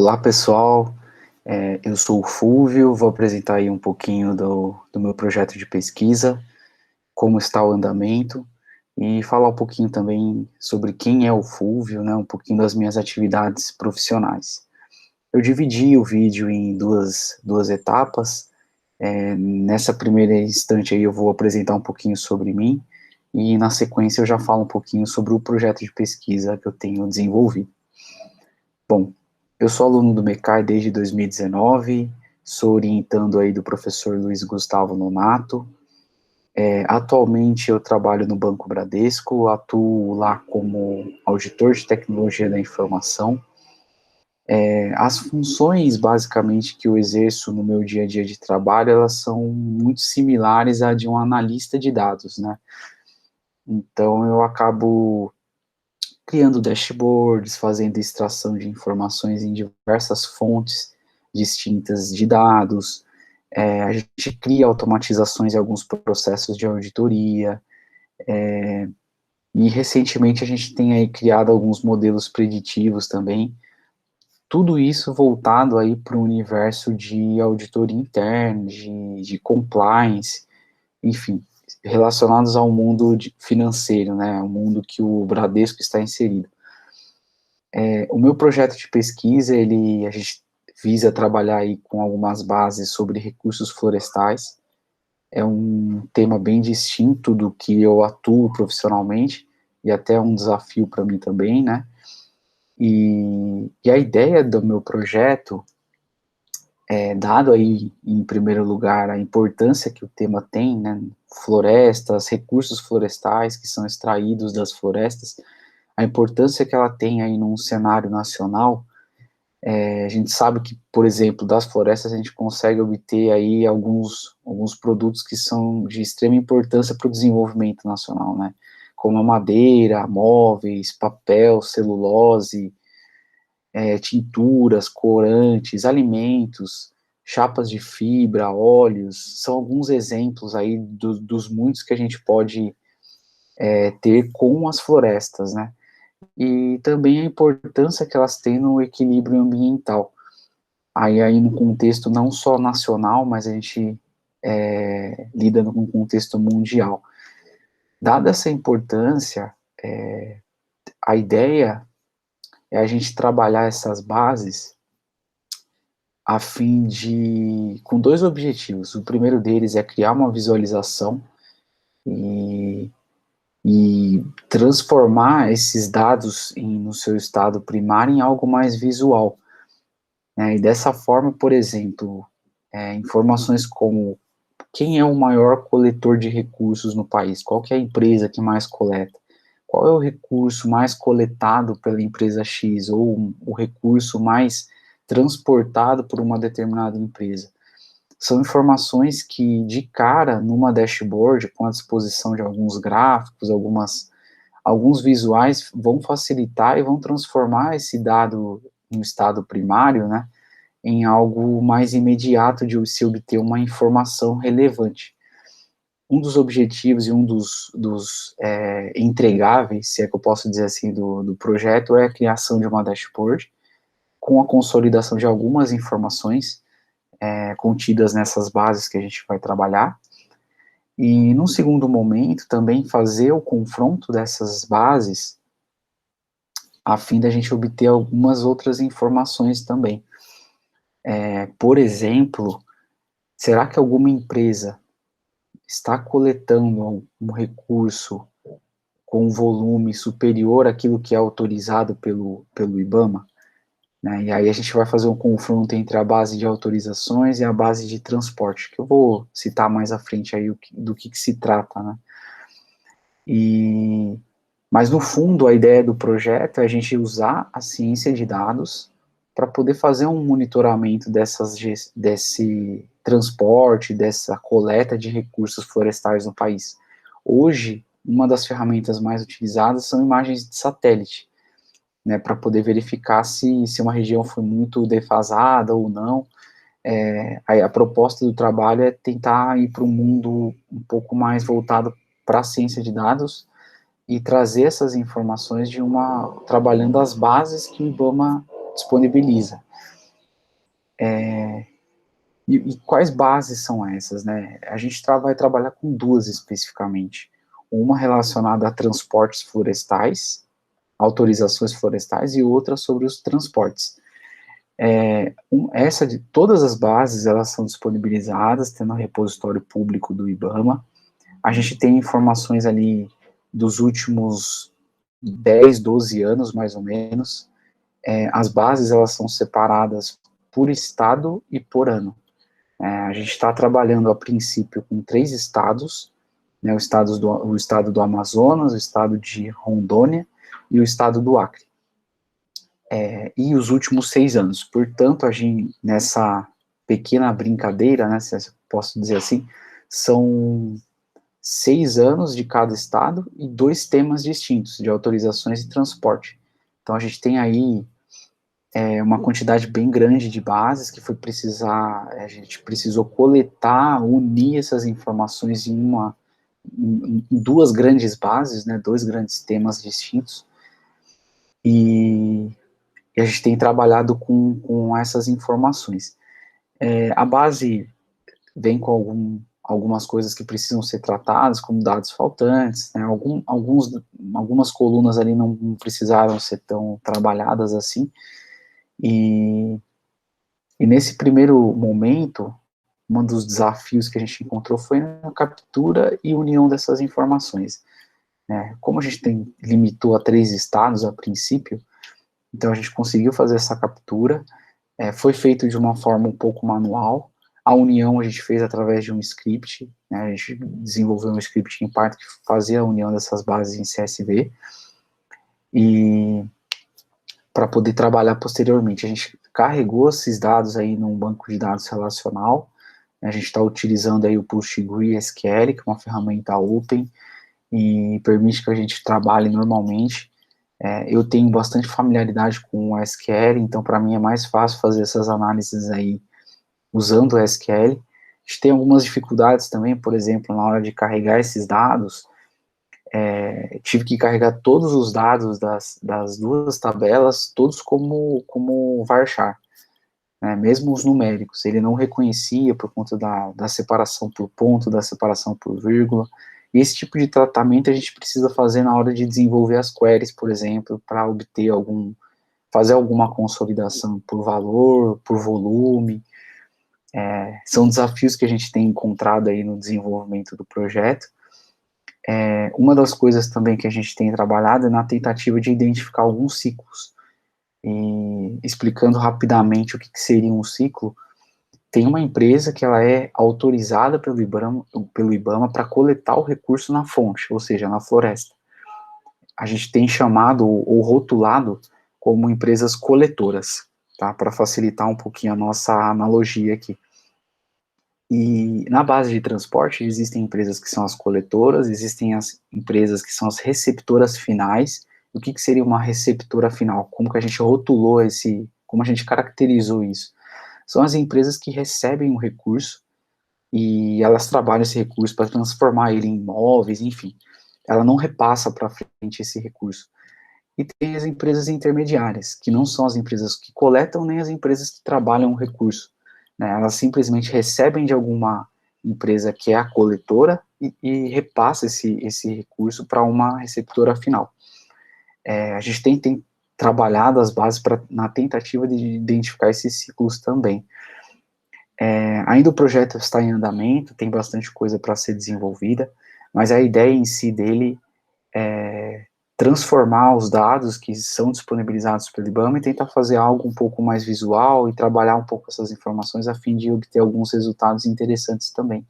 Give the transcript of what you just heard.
Olá pessoal, eu sou o Fúvio, vou apresentar aí um pouquinho do meu projeto de pesquisa, como está o andamento, e falar um pouquinho também sobre quem é o Fúvio, né, um pouquinho das minhas atividades profissionais. Eu dividi o vídeo em duas etapas. Nessa primeira instante aí eu vou apresentar um pouquinho sobre mim, e na sequência eu já falo um pouquinho sobre o projeto de pesquisa que eu tenho desenvolvido. Bom, eu sou aluno do MECAI desde 2019, sou orientando aí do professor Luiz Gustavo Nonato. Atualmente eu trabalho no Banco Bradesco, atuo lá como auditor de tecnologia da informação. As funções, basicamente, que eu exerço no meu dia a dia de trabalho, elas são muito similares à de um analista de dados, né? Então eu acabo criando dashboards, fazendo extração de informações em diversas fontes distintas de dados. A gente cria automatizações em alguns processos de auditoria, e recentemente a gente tem aí criado alguns modelos preditivos também, tudo isso voltado aí para o universo de auditoria interna, de compliance, enfim, relacionados ao mundo financeiro, né, o mundo que o Bradesco está inserido. O meu projeto de pesquisa, a gente visa trabalhar aí com algumas bases sobre recursos florestais. É um tema bem distinto do que eu atuo profissionalmente, e até um desafio para mim também, né? E a ideia do meu projeto dado aí, em primeiro lugar, a importância que o tema tem, né? Florestas, recursos florestais que são extraídos das florestas, a importância que ela tem aí num cenário nacional. A gente sabe que, por exemplo, das florestas a gente consegue obter aí alguns produtos que são de extrema importância para o desenvolvimento nacional, né? Como a madeira, móveis, papel, celulose, tinturas, corantes, alimentos, chapas de fibra, óleos, são alguns exemplos aí dos muitos que a gente pode ter com as florestas, né? E também a importância que elas têm no equilíbrio ambiental. Aí no contexto não só nacional, mas a gente lida com um contexto mundial. Dada essa importância, a ideia é a gente trabalhar essas bases a fim com dois objetivos. O primeiro deles é criar uma visualização e, e transformar esses dados no seu estado primário em algo mais visual, né? E dessa forma, por exemplo, informações como quem é o maior coletor de recursos no país, qual que é a empresa que mais coleta, qual é o recurso mais coletado pela empresa X, ou o recurso mais transportado por uma determinada empresa. São informações que, de cara, numa dashboard, com a disposição de alguns gráficos, alguns visuais, vão facilitar e vão transformar esse dado no estado primário, né, em algo mais imediato de se obter uma informação relevante. Um dos objetivos e um dos entregáveis, se é que eu posso dizer assim, do projeto, é a criação de uma dashboard com a consolidação de algumas informações contidas nessas bases que a gente vai trabalhar, e num segundo momento também fazer o confronto dessas bases a fim da gente obter algumas outras informações também. Por exemplo, será que alguma empresa está coletando um recurso com um volume superior àquilo que é autorizado pelo IBAMA? Né? E aí a gente vai fazer um confronto entre a base de autorizações e a base de transporte, que eu vou citar mais à frente aí do que se trata, né? Mas no fundo a ideia do projeto é a gente usar a ciência de dados para poder fazer um monitoramento desse transporte, dessa coleta de recursos florestais no país. Hoje, uma das ferramentas mais utilizadas são imagens de satélite, né, para poder verificar se uma região foi muito defasada ou não. A proposta do trabalho é tentar ir para um mundo um pouco mais voltado para a ciência de dados e trazer essas informações trabalhando as bases que o IBAMA disponibiliza. E quais bases são essas, né? A gente vai trabalhar com duas especificamente. Uma relacionada a transportes florestais, autorizações florestais, e outra sobre os transportes. Todas as bases, elas são disponibilizadas, tendo um repositório público do IBAMA. A gente tem informações ali dos últimos 10, 12 anos, mais ou menos. As bases, elas são separadas por estado e por ano. A gente está trabalhando, a princípio, com 3 estados, né, o estado do Amazonas, o estado de Rondônia e o estado do Acre. E os últimos 6 anos. Portanto, a gente, nessa pequena brincadeira, né, se eu posso dizer assim, são 6 anos de cada estado e 2 temas distintos, de autorizações e transporte. Então, a gente tem aí uma quantidade bem grande de bases que a gente precisou coletar, unir essas informações em 2 grandes bases, né, 2 grandes temas distintos, e a gente tem trabalhado com essas informações. A base vem com algumas coisas que precisam ser tratadas, como dados faltantes, né, algumas colunas ali não precisaram ser tão trabalhadas assim, e nesse primeiro momento, um dos desafios que a gente encontrou foi a captura e união dessas informações. Como a gente limitou a 3 estados a princípio, então a gente conseguiu fazer essa captura, foi feito de uma forma um pouco manual, a união a gente fez através de um script, né, a gente desenvolveu um script em parte que fazia a união dessas bases em CSV, e para poder trabalhar posteriormente. A gente carregou esses dados aí num banco de dados relacional, a gente está utilizando aí o PostgreSQL, que é uma ferramenta open, e permite que a gente trabalhe normalmente. Eu tenho bastante familiaridade com o SQL, então para mim é mais fácil fazer essas análises aí usando o SQL. A gente tem algumas dificuldades também, por exemplo, na hora de carregar esses dados, tive que carregar todos os dados das 2 tabelas, todos como varchar, né, mesmo os numéricos, ele não reconhecia por conta da separação por ponto, da separação por vírgula, e esse tipo de tratamento a gente precisa fazer na hora de desenvolver as queries, por exemplo, para fazer alguma consolidação por valor, por volume. São desafios que a gente tem encontrado aí no desenvolvimento do projeto. Uma das coisas também que a gente tem trabalhado é na tentativa de identificar alguns ciclos. E explicando rapidamente o que seria um ciclo, tem uma empresa que ela é autorizada pelo IBAMA para coletar o recurso na fonte, ou seja, na floresta. A gente tem chamado ou rotulado como empresas coletoras, tá? Para facilitar um pouquinho a nossa analogia aqui. E na base de transporte existem empresas que são as coletoras, existem as empresas que são as receptoras finais. O que seria uma receptora final? Como que a gente rotulou como a gente caracterizou isso? São as empresas que recebem um recurso e elas trabalham esse recurso para transformar ele em imóveis, enfim. Ela não repassa para frente esse recurso. E tem as empresas intermediárias, que não são as empresas que coletam, nem as empresas que trabalham o recurso, né? Elas simplesmente recebem de alguma empresa que é a coletora e repassa esse recurso para uma receptora final. A gente tem trabalhado as bases na tentativa de identificar esses ciclos também. Ainda o projeto está em andamento, tem bastante coisa para ser desenvolvida, mas a ideia em si dele é transformar os dados que são disponibilizados pelo IBAMA e tentar fazer algo um pouco mais visual e trabalhar um pouco essas informações a fim de obter alguns resultados interessantes também.